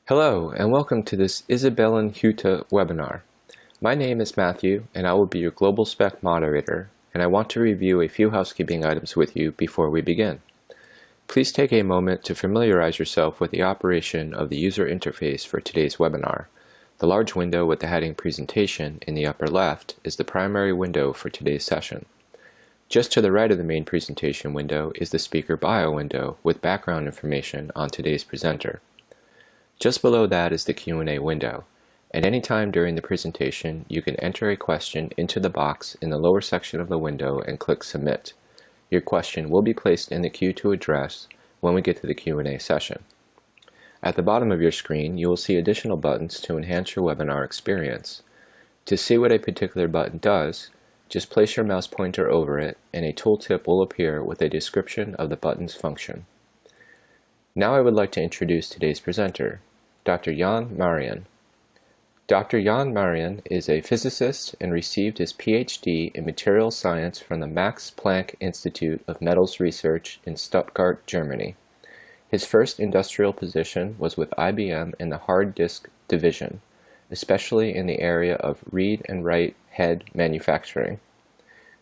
Hello, and welcome to this Isabellenhuette webinar. My name is Matthew, and I will be your Global Spec moderator, and I want to review a few housekeeping items with you before we begin. Please take a moment to familiarize yourself with the operation of the user interface for today's webinar. The large window with the heading Presentation in the upper left is the primary window for today's session. Just to the right of the main presentation window is the Speaker Bio window with background information on today's presenter. Just below that is the Q&A window. At any time during the presentation, you can enter a question into the box in the lower section of the window and click Submit. Your question will be placed in the queue to address when we get to the Q&A session. At the bottom of your screen, you will see additional buttons to enhance your webinar experience. To see what a particular button does, just place your mouse pointer over it and a tooltip will appear with a description of the button's function. Now I would like to introduce today's presenter, Dr. Jan Marian. Dr. Jan Marian is a physicist and received his PhD in materials science from the Max Planck Institute of Metals Research in Stuttgart, Germany. His first industrial position was with IBM in the hard disk division, especially in the area of read and write head manufacturing.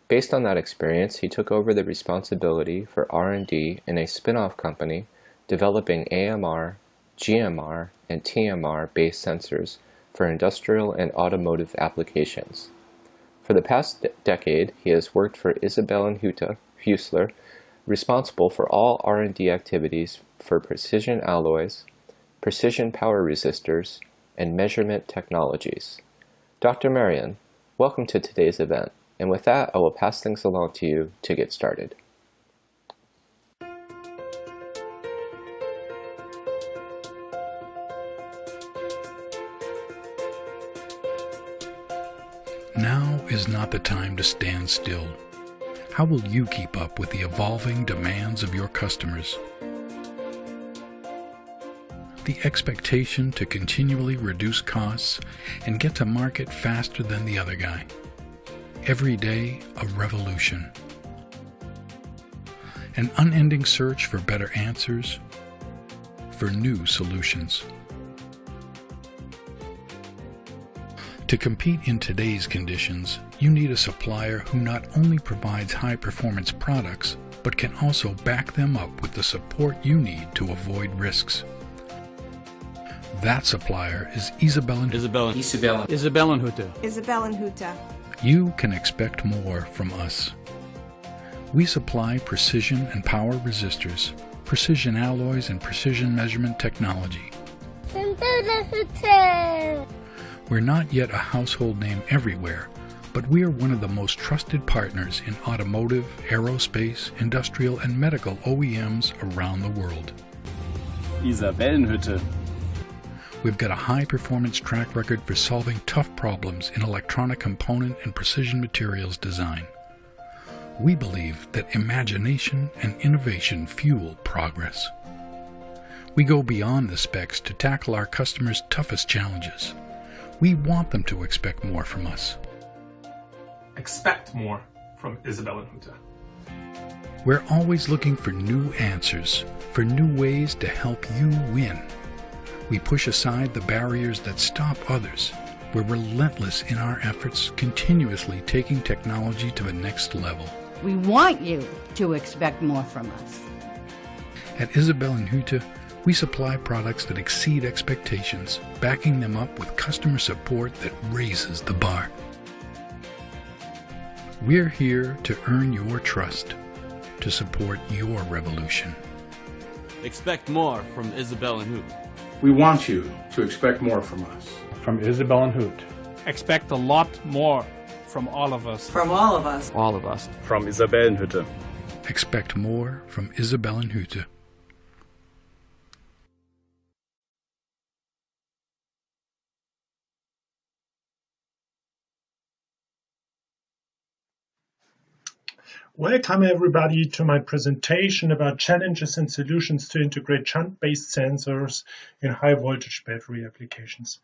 Based on that experience, he took over the responsibility for R&D in a spin-off company developing AMR, GMR, and TMR-based sensors for industrial and automotive applications. For the past decade, he has worked for Isabellenhuette, responsible for all R&D activities for precision alloys, precision power resistors, and measurement technologies. Dr. Marian, welcome to today's event, and with that, I will pass things along to you to get started. Now is not the time to stand still. How will you keep up with the evolving demands of your customers? The expectation to continually reduce costs and get to market faster than the other guy. Every day, a revolution. An unending search for better answers, for new solutions. To compete in today's conditions, you need a supplier who not only provides high-performance products, but can also back them up with the support you need to avoid risks. That supplier is Isabellenhuette. You can expect more from us. We supply precision and power resistors, precision alloys, and precision measurement technology. We're not yet a household name everywhere, but we are one of the most trusted partners in automotive, aerospace, industrial, and medical OEMs around the world. Isabellenhuette. We've got a high-performance track record for solving tough problems in electronic component and precision materials design. We believe that imagination and innovation fuel progress. We go beyond the specs to tackle our customers' toughest challenges. We want them to expect more from us. Expect more from Isabellenhuette. We're always looking for new answers, for new ways to help you win. We push aside the barriers that stop others. We're relentless in our efforts, continuously taking technology to the next level. We want you to expect more from us. At Isabellenhuette, we supply products that exceed expectations, backing them up with customer support that raises the bar. We're here to earn your trust, to support your revolution. Expect more from Isabellenhuette. We want you to expect more from us. From Isabellenhuette. Expect a lot more from all of us. From all of us. All of us. From Isabellenhuette. Expect more from Isabellenhuette. Welcome everybody to my presentation about challenges and solutions to integrate shunt-based sensors in high voltage battery applications.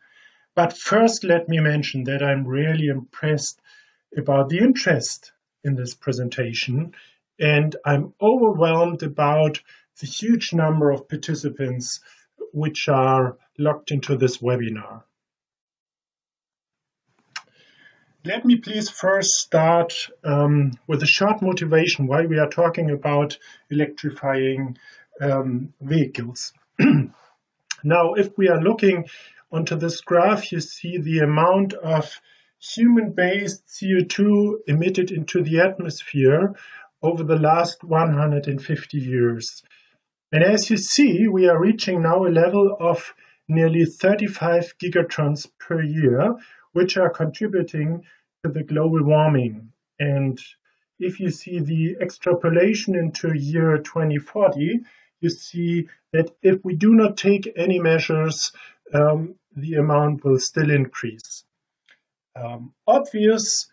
But first let me mention that I'm really impressed about the interest in this presentation, and I'm overwhelmed about the huge number of participants which are logged into this webinar. Let me please first start with a short motivation why we are talking about electrifying vehicles. Now, if we are looking onto this graph, you see the amount of human-based CO2 emitted into the atmosphere over the last 150 years. And as you see, we are reaching now a level of nearly 35 gigatons per year, which are contributing to the global warming. And if you see the extrapolation into year 2040, you see that if we do not take any measures, the amount will still increase. Obvious,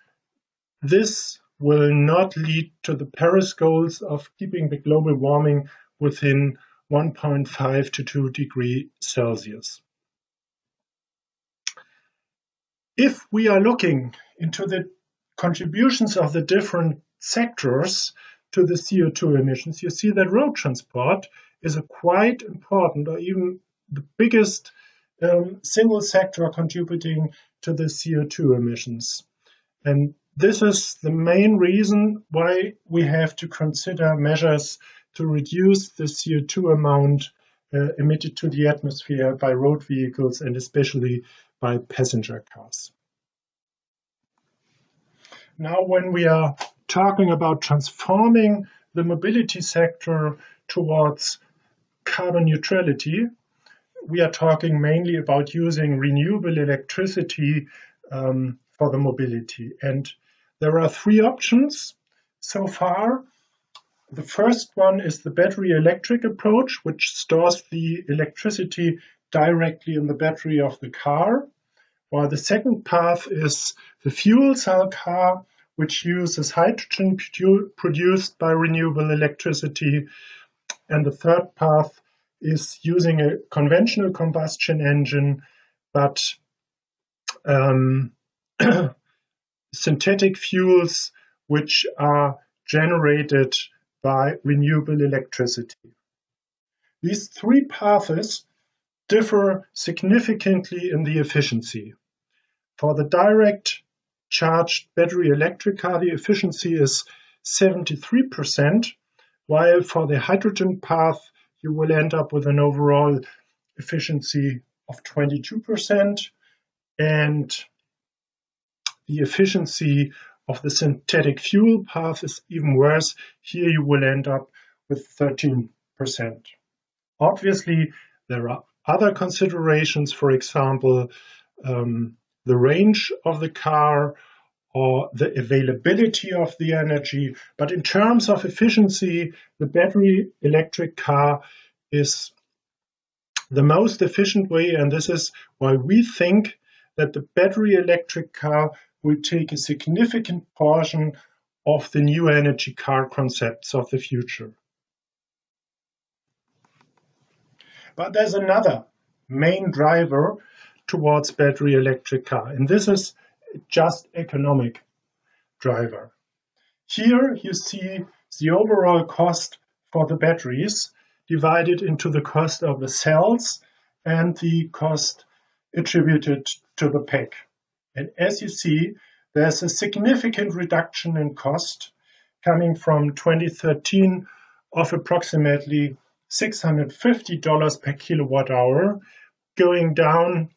this will not lead to the Paris goals of keeping the global warming within 1.5 to 2 degrees Celsius. If we are looking into the contributions of the different sectors to the CO2 emissions, you see that road transport is a quite important, or even the biggest single sector contributing to the CO2 emissions. And this is the main reason why we have to consider measures to reduce the CO2 amount emitted to the atmosphere by road vehicles and especially by passenger cars. Now, when we are talking about transforming the mobility sector towards carbon neutrality, we are talking mainly about using renewable electricity for the mobility. And there are three options so far. The first one is the battery electric approach, which stores the electricity directly in the battery of the car. While the second path is the fuel cell car, which uses hydrogen produced by renewable electricity. And the third path is using a conventional combustion engine, but synthetic fuels which are generated by renewable electricity. These three paths differ significantly in the efficiency. For the direct charged battery electric car, the efficiency is 73%, while for the hydrogen path, you will end up with an overall efficiency of 22%, and the efficiency of the synthetic fuel path is even worse. Here you will end up with 13%. Obviously, there are other considerations, for example, the range of the car or the availability of the energy. But in terms of efficiency, the battery electric car is the most efficient way, and this is why we think that the battery electric car will take a significant portion of the new energy car concepts of the future. But there's another main driver towards battery electric car, and this is just economic driver. Here you see the overall cost for the batteries divided into the cost of the cells and the cost attributed to the pack. And as you see, there's a significant reduction in cost coming from 2013 of approximately $650 per kilowatt hour, going down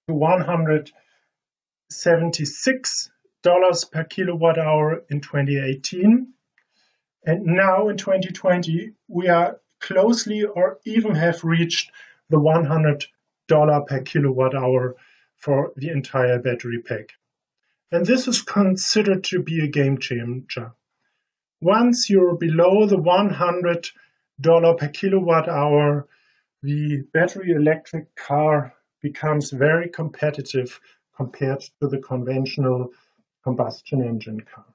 to $176 per kilowatt hour in 2018. And now in 2020, we are closely or even have reached the $100 per kilowatt hour for the entire battery pack. And this is considered to be a game changer. Once you're below the $100 per kilowatt hour, the battery electric car becomes very competitive compared to the conventional combustion engine car.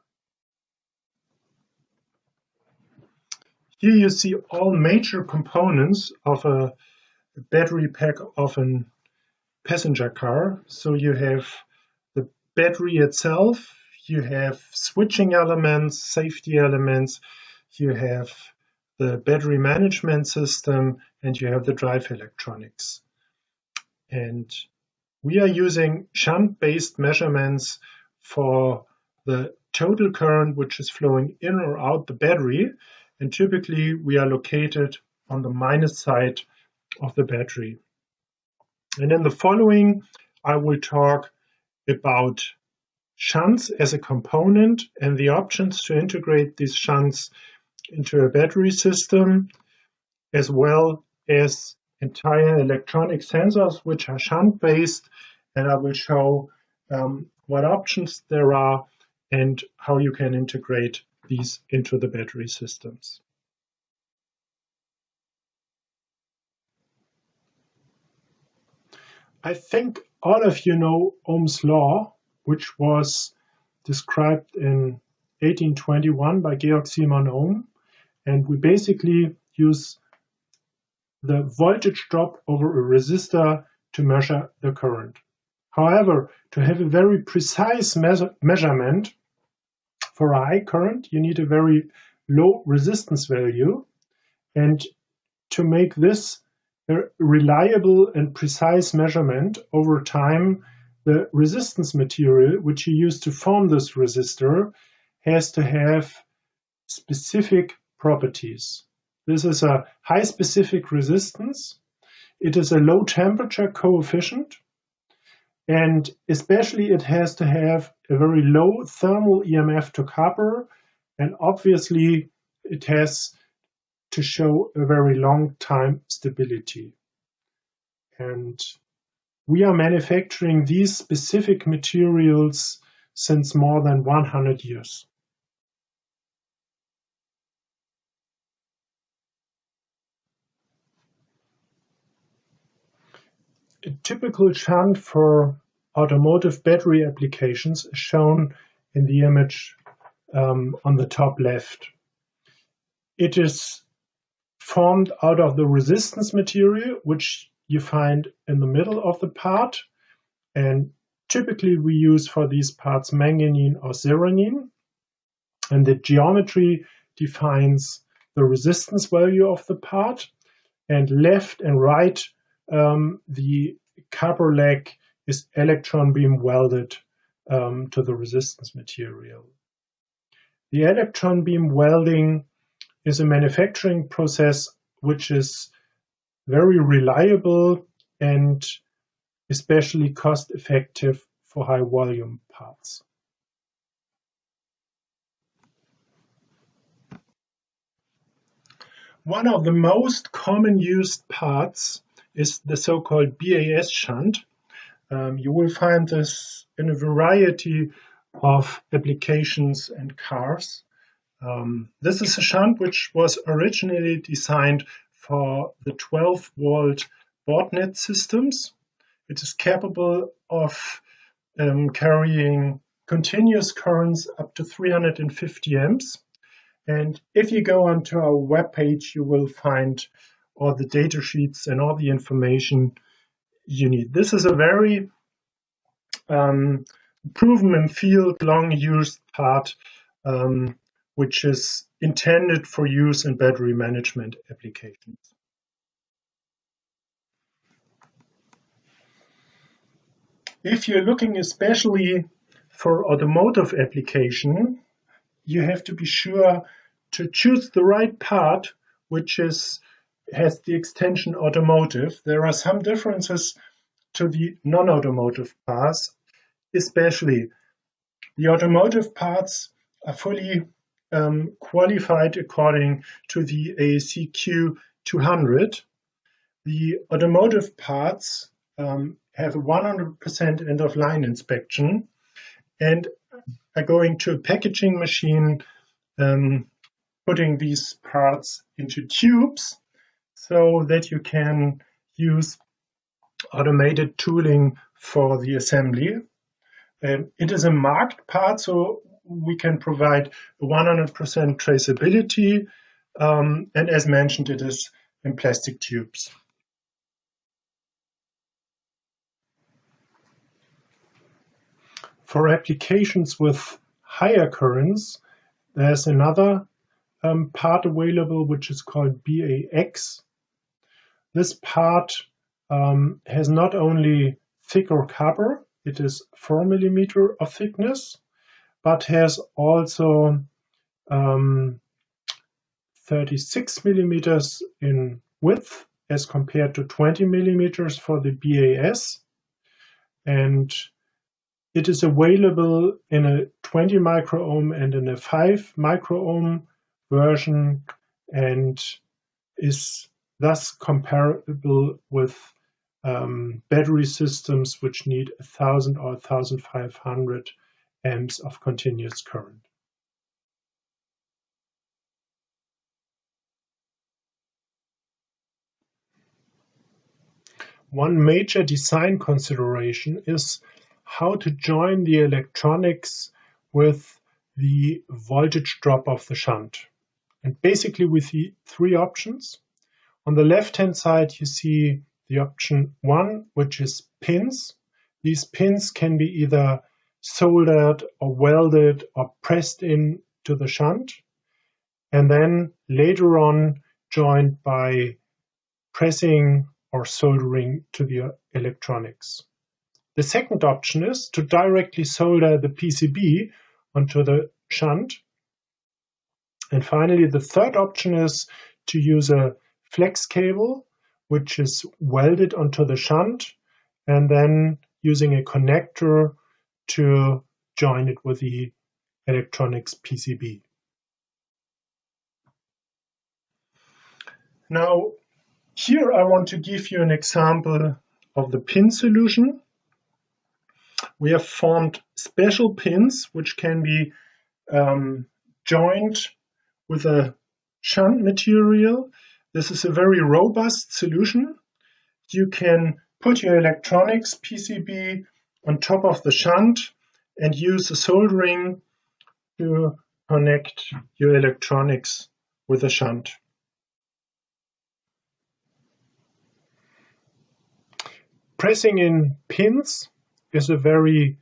Here you see all major components of a battery pack of a passenger car. So you have the battery itself, you have switching elements, safety elements, you have the battery management system, and you have the drive electronics. And we are using shunt-based measurements for the total current which is flowing in or out the battery. And typically we are located on the minus side of the battery. And in the following, I will talk about shunts as a component and the options to integrate these shunts into a battery system, as well as entire electronic sensors which are shunt-based, and I will show what options there are and how you can integrate these into the battery systems. I think all of you know Ohm's law, which was described in 1821 by Georg Simon Ohm, and we basically use the voltage drop over a resistor to measure the current. However, to have a very precise measurement for a high current, you need a very low resistance value, and to make this a reliable and precise measurement over time, the resistance material which you use to form this resistor has to have specific properties. This is a high specific resistance. It is a low temperature coefficient, and especially it has to have a very low thermal EMF to copper, and obviously it has to show a very long time stability. And we are manufacturing these specific materials since more than 100 years. A typical shunt for automotive battery applications is shown in the image on the top left. It is formed out of the resistance material, which you find in the middle of the part. And typically we use for these parts manganese or zeranine. And the geometry defines the resistance value of the part. And left and right, the copper leg is electron beam welded to the resistance material. The electron beam welding is a manufacturing process which is very reliable and especially cost effective for high volume parts. One of the most common used parts is the so-called BAS shunt. You will find this in a variety of applications and cars. This is a shunt which was originally designed for the 12-volt board net systems. It is capable of carrying continuous currents up to 350 amps. And if you go onto our webpage, you will find all the data sheets and all the information you need. This is a very proven in field, long used part, which is intended for use in battery management applications. If you're looking especially for automotive application, you have to be sure to choose the right part which has the extension automotive. There are some differences to the non-automotive parts, especially the automotive parts are fully qualified according to the ASCQ 200. The automotive parts have a 100% end-of-line inspection and are going to a packaging machine, putting these parts into tubes so that you can use automated tooling for the assembly. It is a marked part, so we can provide 100% traceability, and as mentioned, it is in plastic tubes. For applications with higher currents, there's another part available which is called BAX. This part has not only thicker copper, it is 4 millimeter of thickness, but has also 36 millimeters in width as compared to 20 millimeters for the BAS. And it is available in a 20 microohm and in a 5 microohm version, and is thus comparable with battery systems which need 1000 or 1500 amps of continuous current. One major design consideration is how to join the electronics with the voltage drop of the shunt. And basically with the three options. On the left-hand side, you see the option 1, which is pins. These pins can be either soldered or welded or pressed in to the shunt, and then later on joined by pressing or soldering to the electronics. The second option is to directly solder the PCB onto the shunt. And finally, the third option is to use a flex cable, which is welded onto the shunt, and then using a connector to join it with the electronics PCB. Now, here I want to give you an example of the pin solution. We have formed special pins which can be joined with a shunt material. This is a very robust solution. You can put your electronics PCB on top of the shunt and use the soldering to connect your electronics with the shunt. Pressing in pins is a very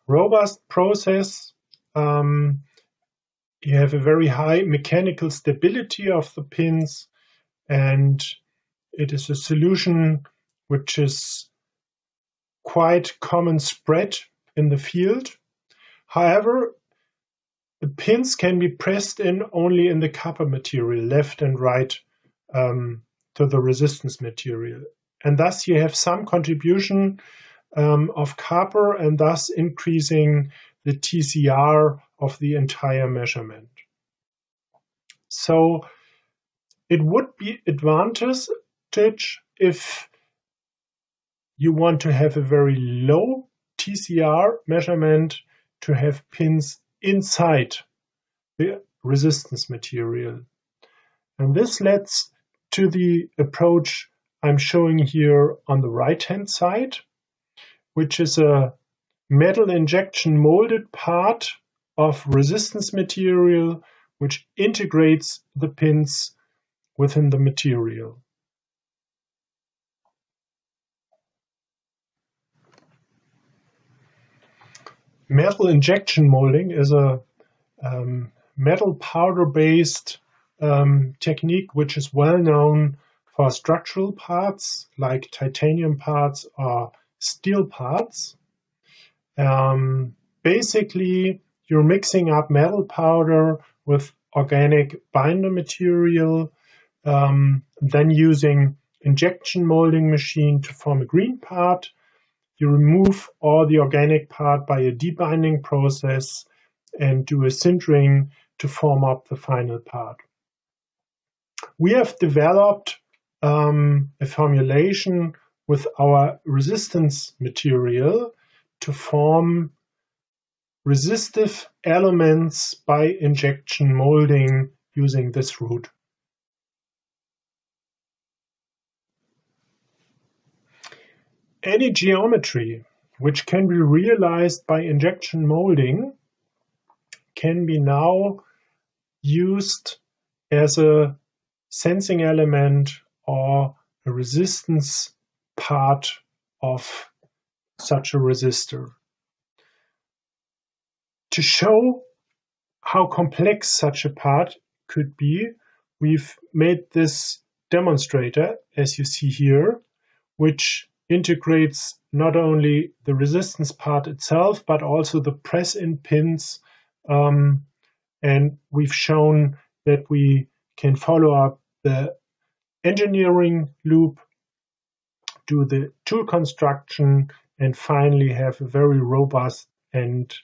robust process. You have a very high mechanical stability of the pins, and it is a solution which is quite common spread in the field. However, the pins can be pressed in only in the copper material, left and right to the resistance material. And thus you have some contribution of copper, and thus increasing the TCR of the entire measurement. So it would be advantage if you want to have a very low TCR measurement to have pins inside the resistance material. And this leads to the approach I'm showing here on the right-hand side, which is a metal injection molded part of resistance material which integrates the pins within the material. Metal injection molding is a metal powder-based technique which is well known for structural parts like titanium parts or steel parts. Basically, you're mixing up metal powder with organic binder material, then using injection molding machine to form a green part. You remove all the organic part by a debinding process and do a sintering to form up the final part. We have developed a formulation with our resistance material to form resistive elements by injection molding using this route. Any geometry which can be realized by injection molding can be now used as a sensing element or a resistance part of such a resistor. To show how complex such a part could be, we've made this demonstrator, as you see here, which integrates not only the resistance part itself, but also the press-in pins. And we've shown that we can follow up the engineering loop, do the tool construction, and finally have a very robust and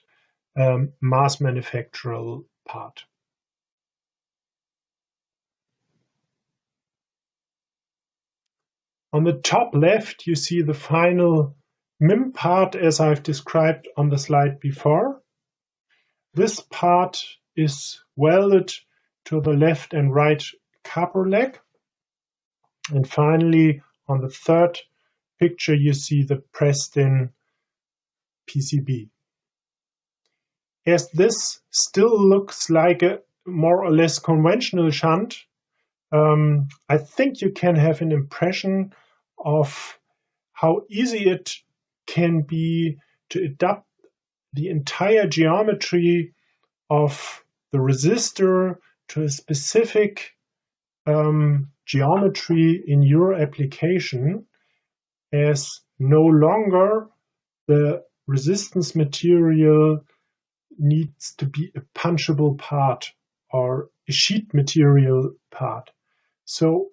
mass manufacturable part. On the top left, you see the final MIM part as I've described on the slide before. This part is welded to the left and right copper leg. And finally, on the third picture, you see the pressed-in PCB. As this still looks like a more or less conventional shunt, I think you can have an impression of how easy it can be to adapt the entire geometry of the resistor to a specific geometry in your application, as no longer the resistance material needs to be a punchable part or a sheet material part. So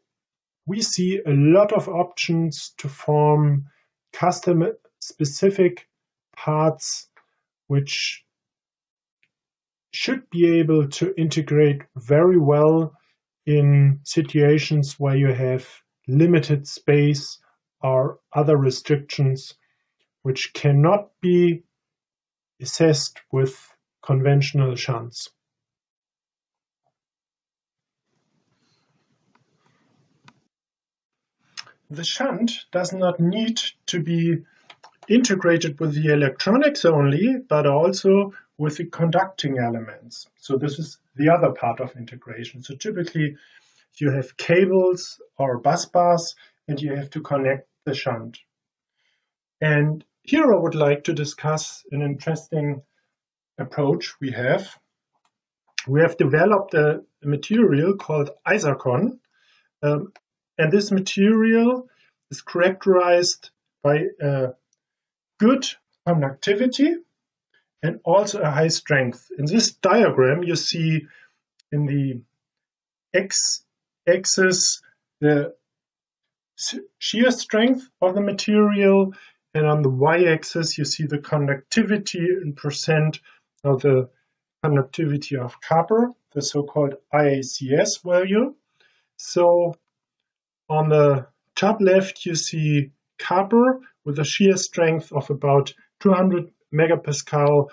we see a lot of options to form custom specific parts which should be able to integrate very well in situations where you have limited space or other restrictions which cannot be assessed with conventional shunts. The shunt does not need to be integrated with the electronics only, but also with the conducting elements. So this is the other part of integration. So typically you have cables or bus bars and you have to connect the shunt. And here I would like to discuss an interesting approach we have. We have developed a material called Isarcon, and this material is characterized by good conductivity and also a high strength. In this diagram, you see in the x-axis the shear strength of the material, and on the y-axis you see the conductivity in percent of the conductivity of copper, the so-called IECS value. So on the top left you see copper with a shear strength of about 200 megapascal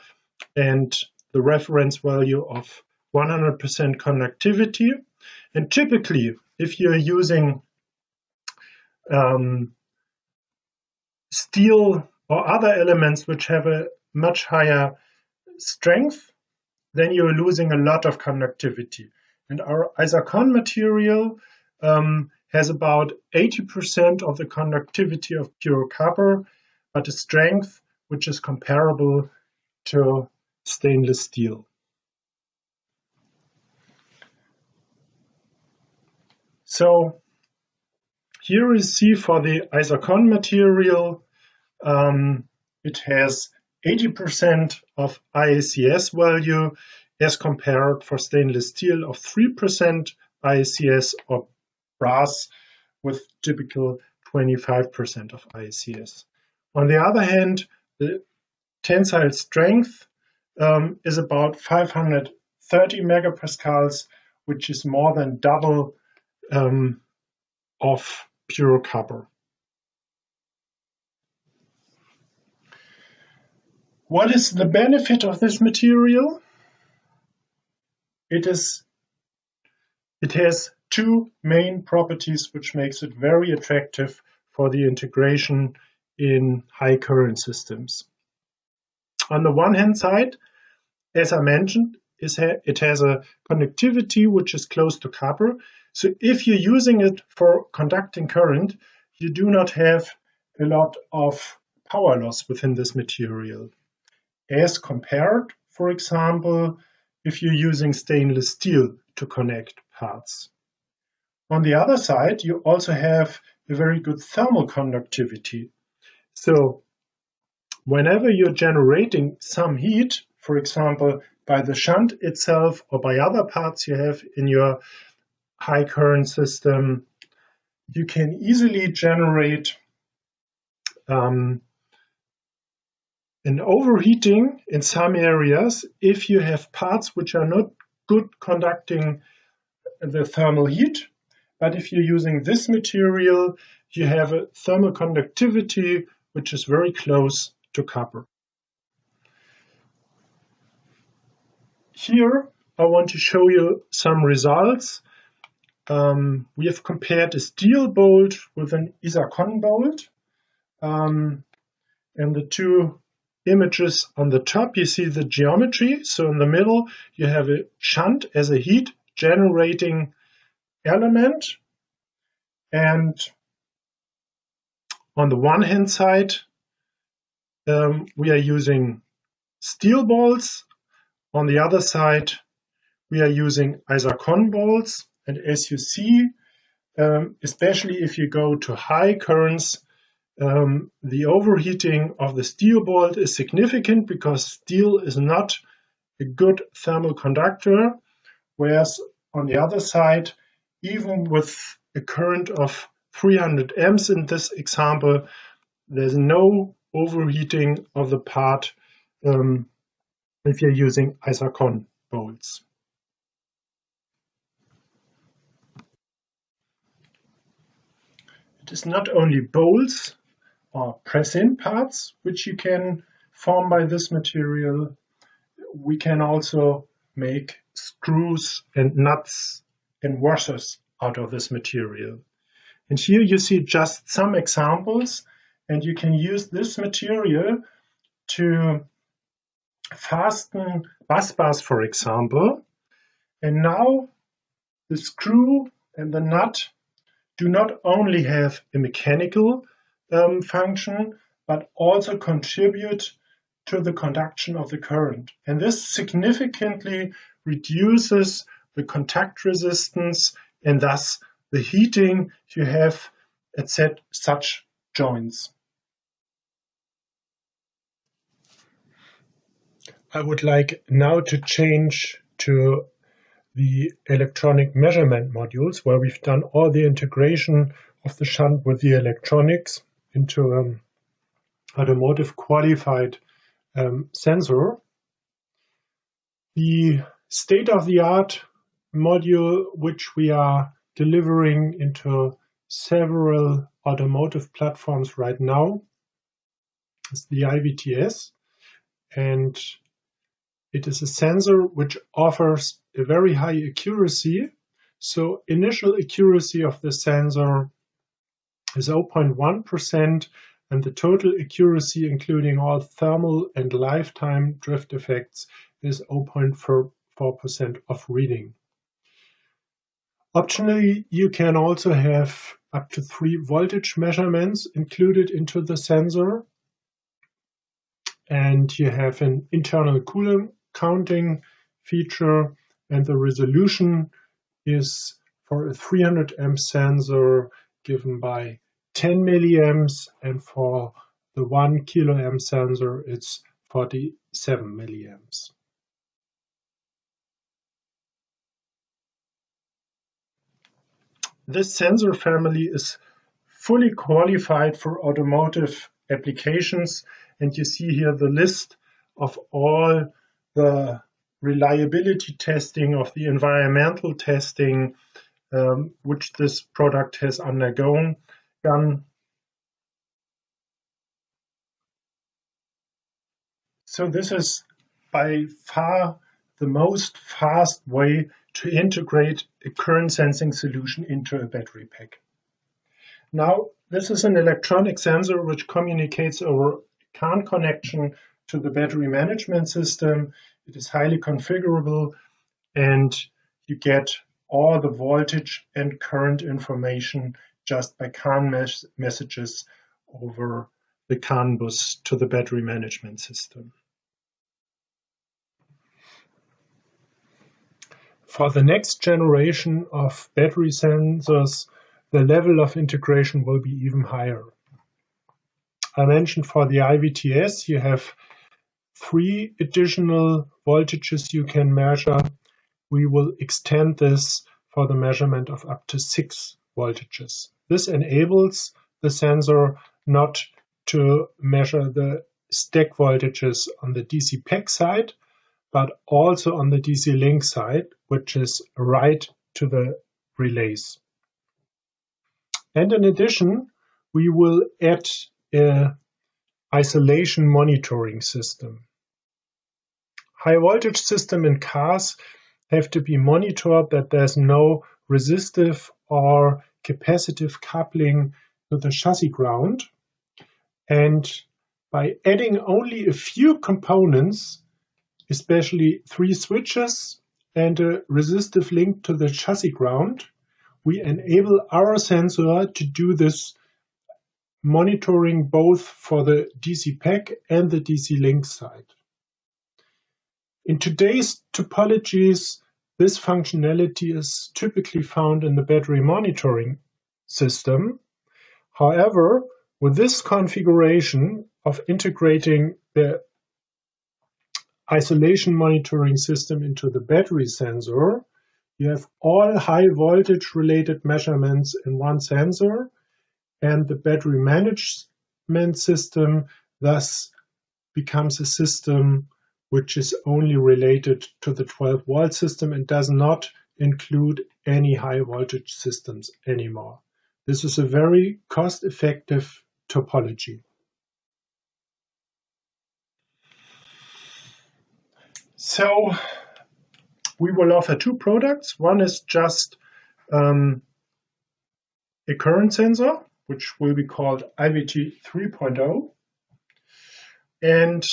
and the reference value of 100% conductivity. And typically, if you're using steel or other elements which have a much higher strength, then you're losing a lot of conductivity. And our Isarcon material has about 80% of the conductivity of pure copper, but a strength which is comparable to stainless steel. So here you see for the Isarcon material, it has 80% of IECS value as compared for stainless steel of 3% IECS or brass with typical 25% of IECS. On the other hand, the tensile strength is about 530 megapascals, which is more than double of pure copper. What is the benefit of this material? It has two main properties which makes it very attractive for the integration in high current systems. On the one hand side, as I mentioned, it has a conductivity which is close to copper. So if you're using it for conducting current, you do not have a lot of power loss within this material, as compared, for example, if you're using stainless steel to connect parts. On the other side, you also have a very good thermal conductivity. So whenever you're generating some heat, for example, by the shunt itself or by other parts you have in your high current system, you can easily generate an overheating in some areas if you have parts which are not good conducting the thermal heat. But if you're using this material, you have a thermal conductivity which is very close to copper. Here I want to show you some results. We have compared a steel bolt with an isocon bolt. And the two images on the top, you see the geometry. So in the middle, you have a shunt as a heat generating element. And on the one hand side, we are using steel bolts. On the other side, we are using isocon bolts. And as you see, especially if you go to high currents, the overheating of the steel bolt is significant because steel is not a good thermal conductor, whereas on the other side, even with a current of 300 amps in this example, there's no overheating of the part if you're using isocon bolts. It is not only bolts or press-in parts which you can form by this material. We can also make screws and nuts and washers out of this material. And here you see just some examples, and you can use this material to fasten bus bars, for example. And now the screw and the nut do not only have a mechanical function, but also contribute to the conduction of the current. And this significantly reduces the contact resistance and thus the heating you have at such joints. I would like now to change to the electronic measurement modules, where we've done all the integration of the shunt with the electronics into an automotive qualified sensor. The state-of-the-art module which we are delivering into several automotive platforms right now is the IVTS, and it is a sensor which offers a very high accuracy. So initial accuracy of the sensor is 0.1%, and the total accuracy, including all thermal and lifetime drift effects, is 0.4% of reading. Optionally, you can also have up to 3 voltage measurements included into the sensor, and you have an internal coolant counting feature, and the resolution is for a 300 amp sensor given by 10 milliamps, and for the 1 kiloamp sensor it's 47 milliamps. This sensor family is fully qualified for automotive applications, and you see here the list of all the reliability testing, of the environmental testing which this product has undergone. So this is by far the most fast way to integrate a current sensing solution into a battery pack. Now, this is an electronic sensor which communicates over CAN connection to the battery management system. It is highly configurable, and you get all the voltage and current information just by CAN messages over the CAN bus to the battery management system. For the next generation of battery sensors, the level of integration will be even higher. I mentioned for the IVTS, you have 3 additional voltages you can measure. We will extend this for the measurement of up to 6 voltages. This enables the sensor not to measure the stack voltages on the DC pack side, but also on the DC link side, which is right to the relays. And in addition, we will add an isolation monitoring system. High voltage system in cars have to be monitored that there's no resistive or capacitive coupling to the chassis ground. And by adding only a few components, especially 3 switches and a resistive link to the chassis ground, we enable our sensor to do this monitoring both for the DC pack and the DC link side. In today's topologies, this functionality is typically found in the battery monitoring system. However, with this configuration of integrating the isolation monitoring system into the battery sensor, you have all high voltage related measurements in one sensor, and the battery management system thus becomes a system which is only related to the 12-volt system and does not include any high voltage systems anymore. This is a very cost-effective topology. So we will offer 2 products. One is just a current sensor, which will be called IVT 3.0, and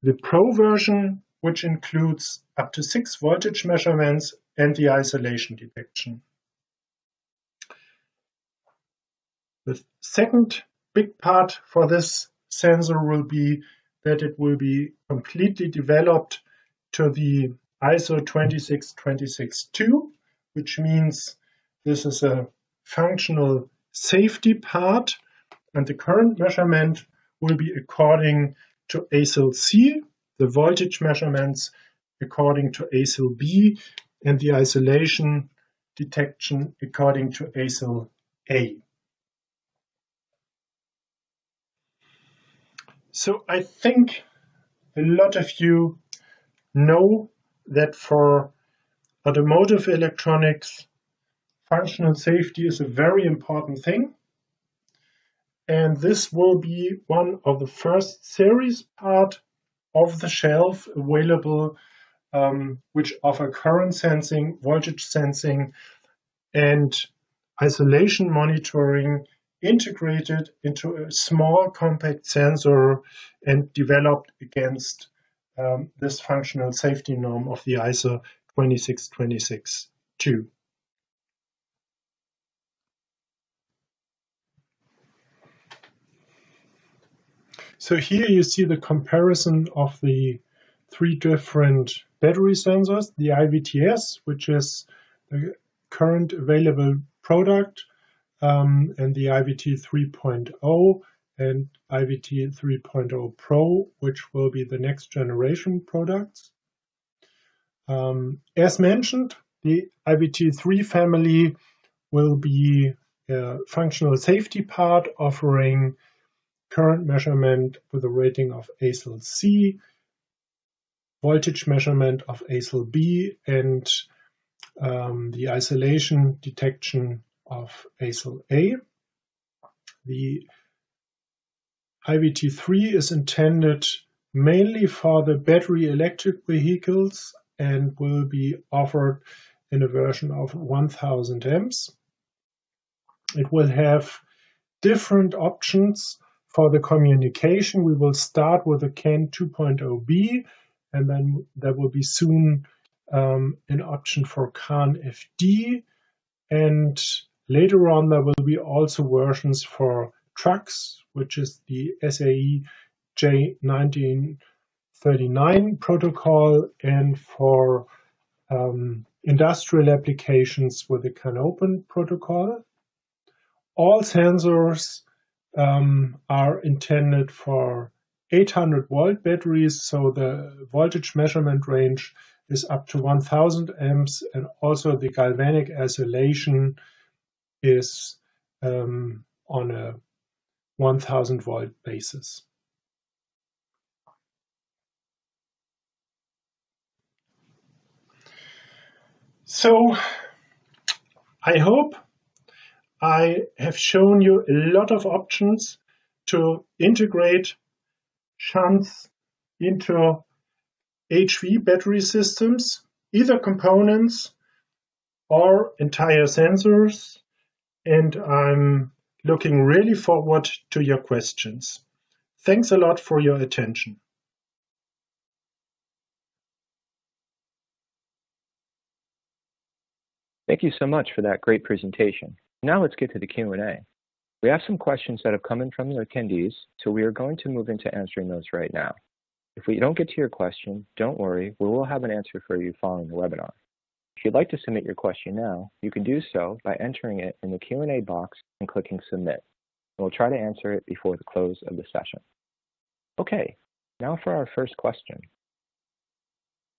the Pro version, which includes up to 6 voltage measurements and the isolation detection. The second big part for this sensor will be that it will be completely developed to the ISO 26262, which means this is a functional safety part, and the current measurement will be according to ASIL C, the voltage measurements according to ASIL B, and the isolation detection according to ASIL A. So I think a lot of you know that for automotive electronics, functional safety is a very important thing. And this will be one of the first series part of the shelf available, which offer current sensing, voltage sensing, and isolation monitoring integrated into a small compact sensor and developed against this functional safety norm of the ISO 26262. So here you see the comparison of the 3 different battery sensors, the IVTS, which is the current available product, and the IVT 3.0 and IVT 3.0 Pro, which will be the next generation products. As mentioned, the IVT 3 family will be a functional safety part offering current measurement with a rating of ASIL C, voltage measurement of ASIL B, and the isolation detection of ASIL A. The IVT3 is intended mainly for the battery electric vehicles and will be offered in a version of 1000 amps. It will have different options for the communication. We will start with a CAN 2.0B, and then there will be soon an option for CAN FD, and later on there will be also versions for trucks, which is the SAE J1939 protocol, and for industrial applications with the CAN Open protocol. all sensors are intended for 800 volt batteries, so the voltage measurement range is up to 1000 amps, and also the galvanic isolation is on a 1000 volt basis. So I hope I have shown you a lot of options to integrate shunts into HV battery systems, either components or entire sensors, and I'm looking really forward to your questions. Thanks a lot for your attention. Thank you so much for that great presentation. Now let's get to the Q&A. We have some questions that have come in from the attendees, so we are going to move into answering those right now. If we don't get to your question, don't worry, we will have an answer for you following the webinar. If you'd like to submit your question now, you can do so by entering it in the Q&A box and clicking Submit. We'll try to answer it before the close of the session. Okay, now for our first question.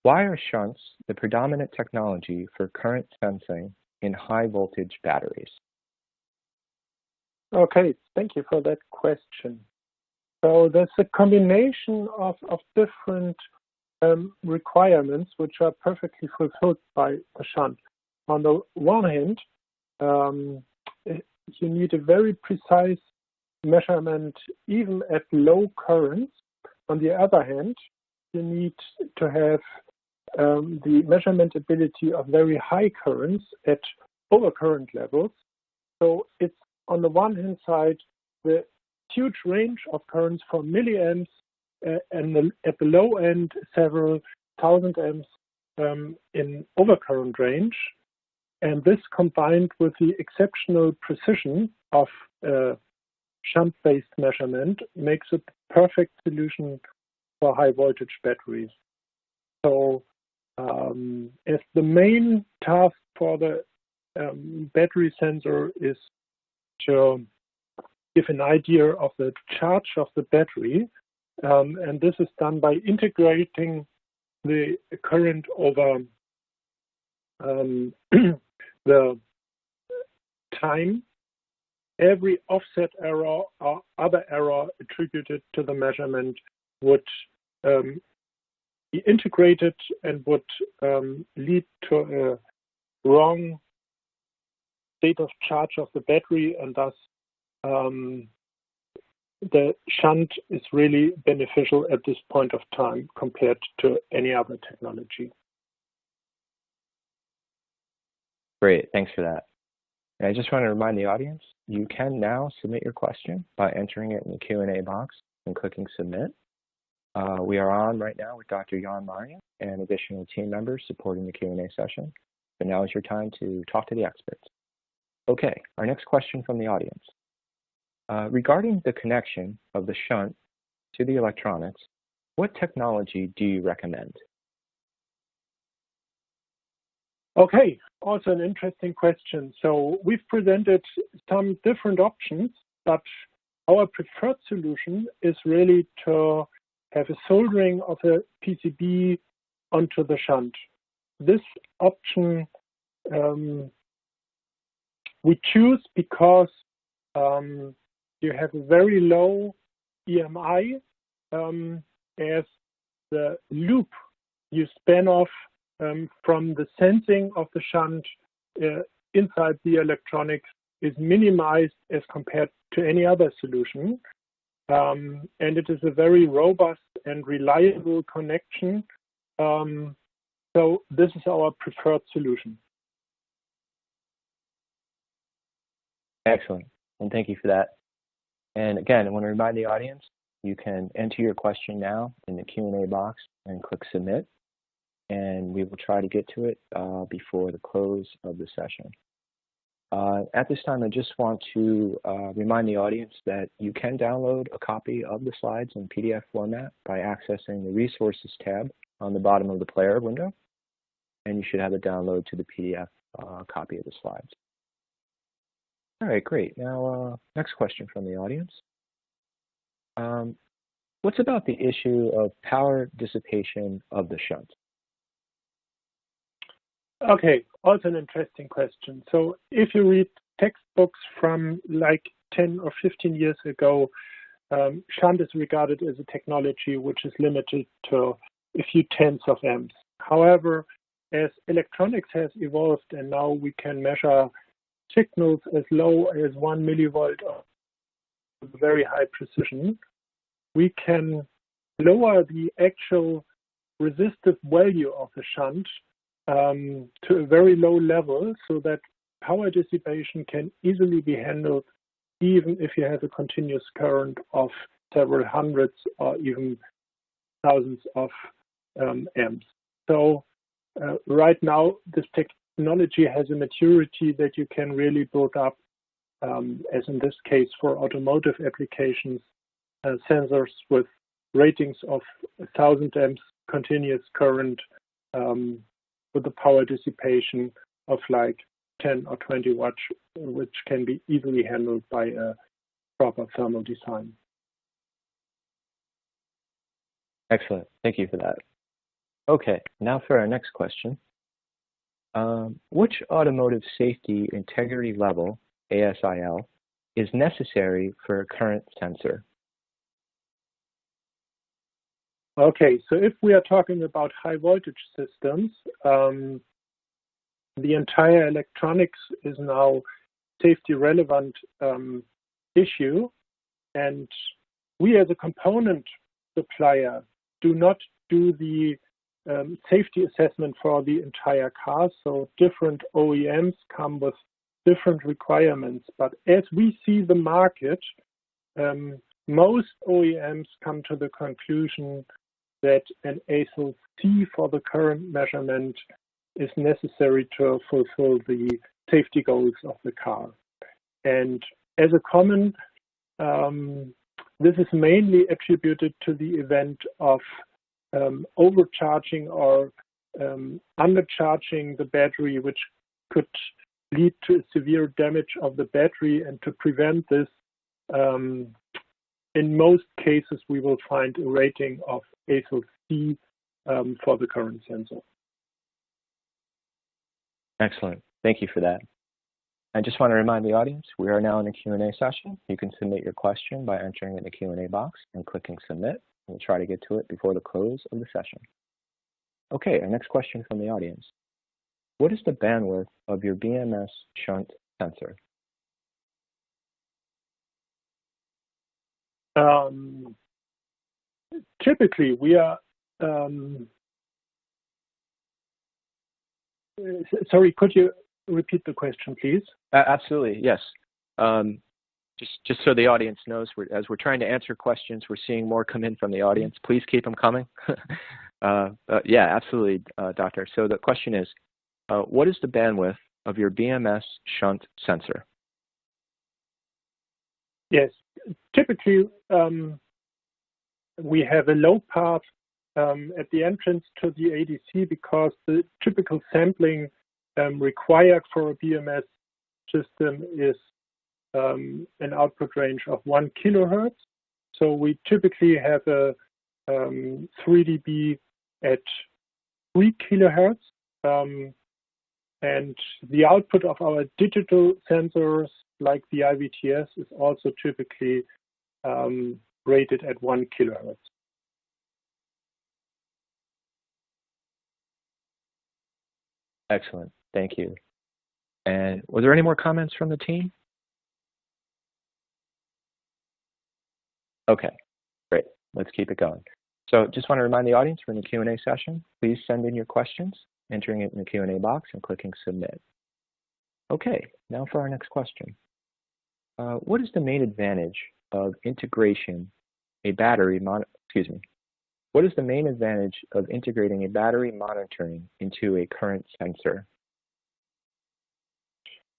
Why are shunts the predominant technology for current sensing in high voltage batteries? Okay, thank you for that question. So there's a combination of different requirements which are perfectly fulfilled by the shunt. On the one hand, you need a very precise measurement even at low currents. On the other hand, you need to have the measurement ability of very high currents at overcurrent levels. So it's on the one hand side the huge range of currents from milliamps and at the low end several thousand amps in overcurrent range. And this combined with the exceptional precision of shunt-based measurement makes it the perfect solution for high voltage batteries. So as the main task for the battery sensor is to give an idea of the charge of the battery, and this is done by integrating the current over the time. Every offset error or other error attributed to the measurement would be integrated and would lead to a wrong state of charge of the battery, and thus the shunt is really beneficial at this point of time compared to any other technology. Great, thanks for that. And I just want to remind the audience, you can now submit your question by entering it in the Q&A box and clicking Submit. We are on right now with Dr. Jan Marja and additional team members supporting the Q&A session. So now is your time to talk to the experts. Okay, our next question from the audience. Regarding the connection of the shunt to the electronics, what technology do you recommend? Okay, also an interesting question. So we've presented some different options, but our preferred solution is really to have a soldering of a PCB onto the shunt. This option we choose because you have a very low EMI as the loop you span off from the sensing of the shunt inside the electronics is minimized as compared to any other solution. And it is a very robust and reliable connection. So this is our preferred solution. Excellent, and thank you for that. And again, I want to remind the audience, you can enter your question now in the Q&A box and click Submit, and we will try to get to it before the close of the session. At this time, I just want to remind the audience that you can download a copy of the slides in PDF format by accessing the Resources tab on the bottom of the player window, and you should have a download to the PDF copy of the slides. All right, great. Now, next question from the audience. What's about the issue of power dissipation of the shunt? Okay, also an interesting question. So if you read textbooks from like 10 or 15 years ago, shunt is regarded as a technology which is limited to a few tenths of amps. However, as electronics has evolved and now we can measure signals as low as 1 millivolt of very high precision, we can lower the actual resistive value of the shunt to a very low level so that power dissipation can easily be handled even if you have a continuous current of several hundreds or even thousands of amps. So right now, this technology has a maturity that you can really build up, as in this case for automotive applications, sensors with ratings of 1,000 amps continuous current with the power dissipation of like 10 or 20 watts, which can be easily handled by a proper thermal design. Excellent. Thank you for that. Okay, now for our next question. Which automotive safety integrity level, ASIL, is necessary for a current sensor? Okay, so if we are talking about high voltage systems, the entire electronics is now safety relevant issue, and we as a component supplier do not do the safety assessment for the entire car. So different OEMs come with different requirements, but as we see the market, most OEMs come to the conclusion that an ASIL C for the current measurement is necessary to fulfill the safety goals of the car. And as a comment, this is mainly attributed to the event of overcharging or undercharging the battery, which could lead to severe damage of the battery. And to prevent this, in most cases, we will find a rating of ASIL C for the current sensor. Excellent. Thank you for that. I just want to remind the audience, we are now in the Q&A session. You can submit your question by entering in the Q&A box and clicking submit. We'll try to get to it before the close of the session. Okay, our next question from the audience. What is the bandwidth of your BMS shunt sensor? Typically, we are, sorry, could you repeat the question, please? Absolutely, yes. Just so the audience knows, as we're trying to answer questions, we're seeing more come in from the audience. Please keep them coming. Yeah, absolutely, Doctor. So the question is, what is the bandwidth of your BMS shunt sensor? Yes, typically we have a low path at the entrance to the ADC because the typical sampling required for a BMS system is an output range of 1 kilohertz. So we typically have a 3 dB at 3 kilohertz. And the output of our digital sensors, like the IVTS, is also typically rated at 1 kilohertz. Excellent. Thank you. And were there any more comments from the team? Okay, great. Let's keep it going. So just want to remind the audience, we're in the Q&A session. Please send in your questions, entering it in the Q&A box and clicking submit. Okay, now for our next question. What is the main advantage of integrating a battery What is the main advantage of integrating a battery monitoring into a current sensor?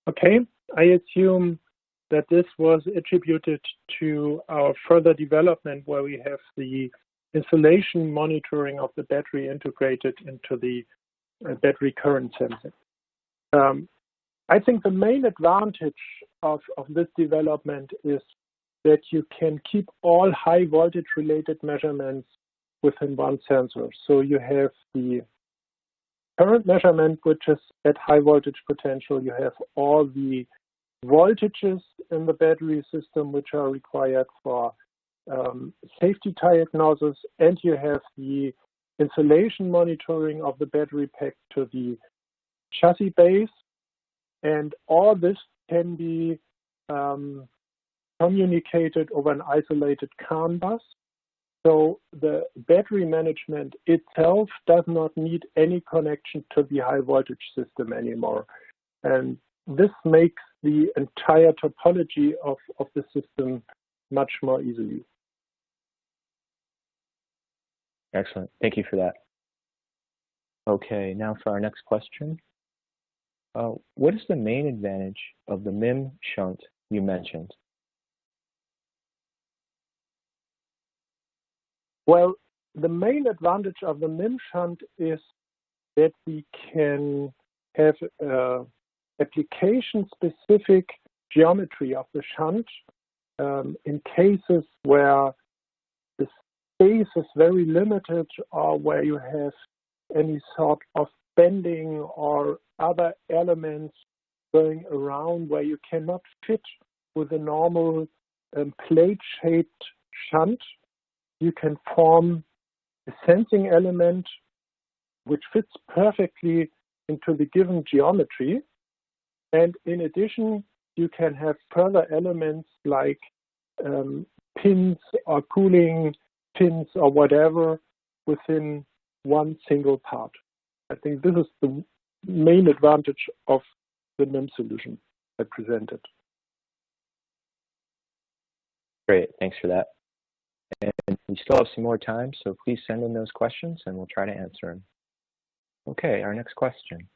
Okay, I assume that this was attributed to our further development where we have the installation monitoring of the battery integrated into the battery current sensor. I think the main advantage of this development is that you can keep all high voltage related measurements within one sensor. So you have the current measurement, which is at high voltage potential. You have all the voltages in the battery system, which are required for safety diagnosis, and you have the insulation monitoring of the battery pack to the chassis base. And all this can be communicated over an isolated CAN bus. So the battery management itself does not need any connection to the high voltage system anymore. And this makes the entire topology of the system much more easily. Excellent. Thank you for that. Okay, now for our next question. What is the main advantage of the MIM shunt you mentioned? Well, the main advantage of the MIM shunt is that we can have application-specific geometry of the shunt in cases where the space is very limited or where you have any sort of bending or other elements going around where you cannot fit with a normal plate-shaped shunt. You can form a sensing element which fits perfectly into the given geometry. And in addition, you can have further elements like pins or cooling pins or whatever within one single part. I think this is the main advantage of the MIM solution I presented. Great, thanks for that. And we still have some more time, so please send in those questions and we'll try to answer them. Okay, our next question.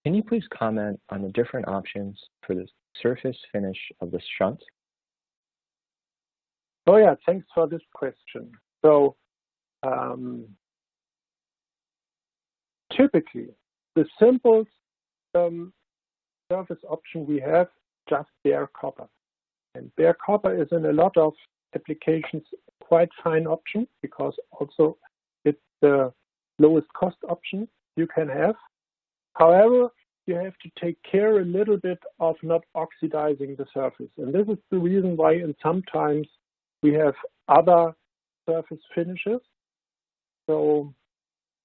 Can you please comment on the different options for the surface finish of the shunt? Oh yeah, thanks for this question. So typically, the simplest surface option we have just bare copper. And bare copper is in a lot of applications quite fine option because also it's the lowest cost option you can have. However, you have to take care a little bit of not oxidizing the surface. And this is the reason why sometimes we have other surface finishes. So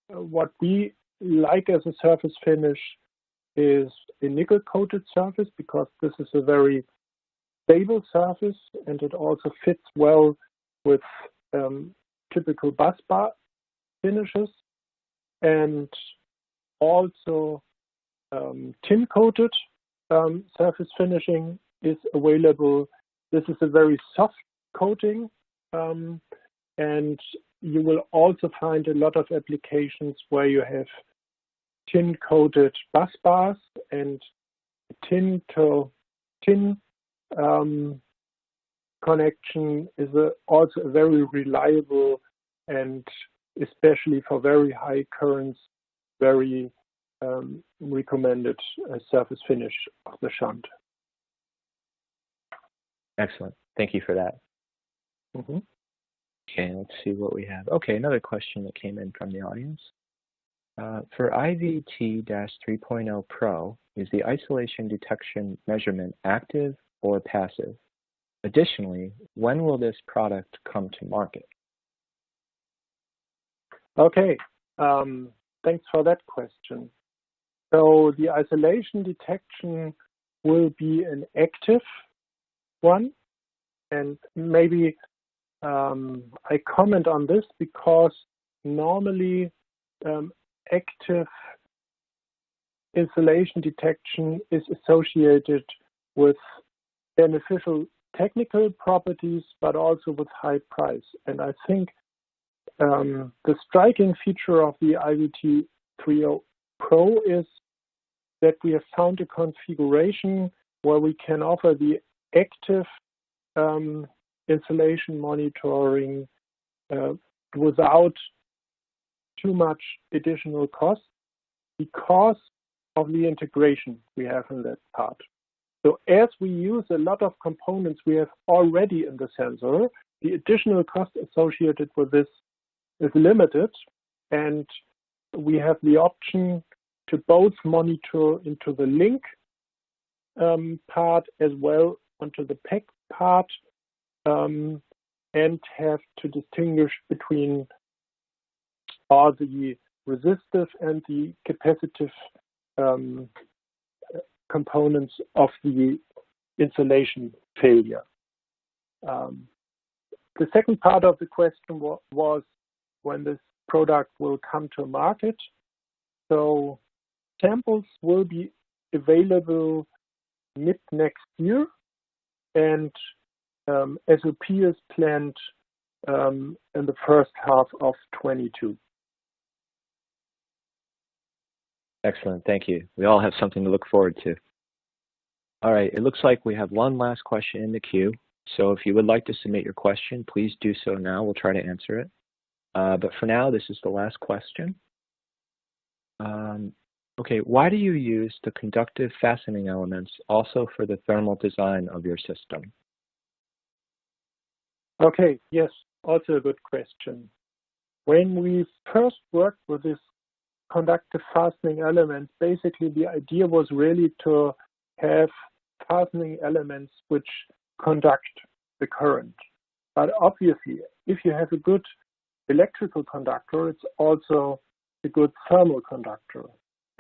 what we like as a surface finish is a nickel-coated surface because this is a very stable surface and it also fits well with typical bus bar finishes. And also tin-coated surface finishing is available. This is a very soft coating and you will also find a lot of applications where you have tin-coated bus bars, and tin to tin connection is also a very reliable and especially for very high currents, very recommended surface finish of the shunt. Excellent. Thank you for that. Mm-hmm. Okay, let's see what we have. Okay, another question that came in from the audience. For IVT-3.0 Pro, is the isolation detection measurement active or passive? Additionally, when will this product come to market? Okay, thanks for that question. So the isolation detection will be an active one, and maybe I comment on this because normally active insulation detection is associated with beneficial technical properties, but also with high price. And I think the striking feature of the IVT 3.0 Pro is that we have found a configuration where we can offer the active insulation monitoring without too much additional cost, because of the integration we have in that part. So as we use a lot of components we have already in the sensor, the additional cost associated with this is limited, and we have the option to both monitor into the link part as well onto the pack part, and have to distinguish between all the resistive and the capacitive components of the insulation failure. The second part of the question was when this product will come to market. So samples will be available mid next year, and SOP is planned in the first half of 22. Excellent, thank you. We all have something to look forward to. All right, it looks like we have one last question in the queue. So if you would like to submit your question, please do so now. We'll try to answer it. But for now, this is the last question. Okay, why do you use the conductive fastening elements also for the thermal design of your system? Okay, yes, also a good question. When we first worked with this conductive fastening element, basically the idea was really to have fastening elements which conduct the current. But obviously, if you have a good electrical conductor, it's also a good thermal conductor.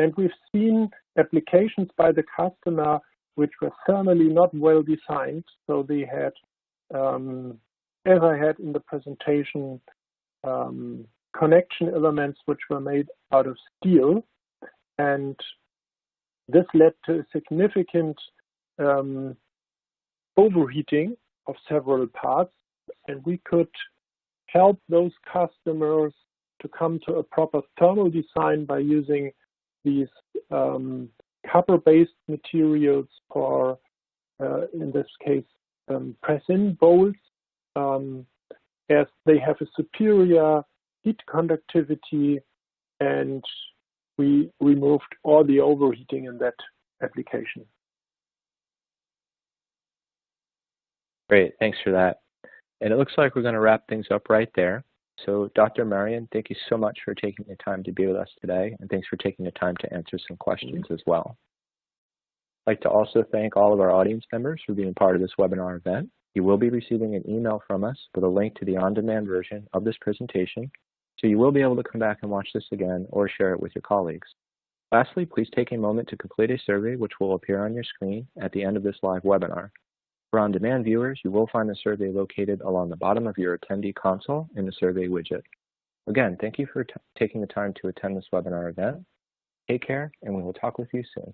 And we've seen applications by the customer which were thermally not well designed. So they had, as I had in the presentation, connection elements which were made out of steel. And this led to a significant overheating of several parts. And we could help those customers to come to a proper thermal design by using these copper-based materials for, in this case, press-in bowls, as they have a superior heat conductivity, and we removed all the overheating in that application. Great, thanks for that. And it looks like we're going to wrap things up right there. So Dr. Marian, thank you so much for taking the time to be with us today, and thanks for taking the time to answer some questions as well. I'd like to also thank all of our audience members for being part of this webinar event. You will be receiving an email from us with a link to the on-demand version of this presentation, so you will be able to come back and watch this again or share it with your colleagues. Lastly, please take a moment to complete a survey which will appear on your screen at the end of this live webinar. For on-demand viewers, you will find the survey located along the bottom of your attendee console in the survey widget. Again, thank you for taking the time to attend this webinar event. Take care, and we will talk with you soon.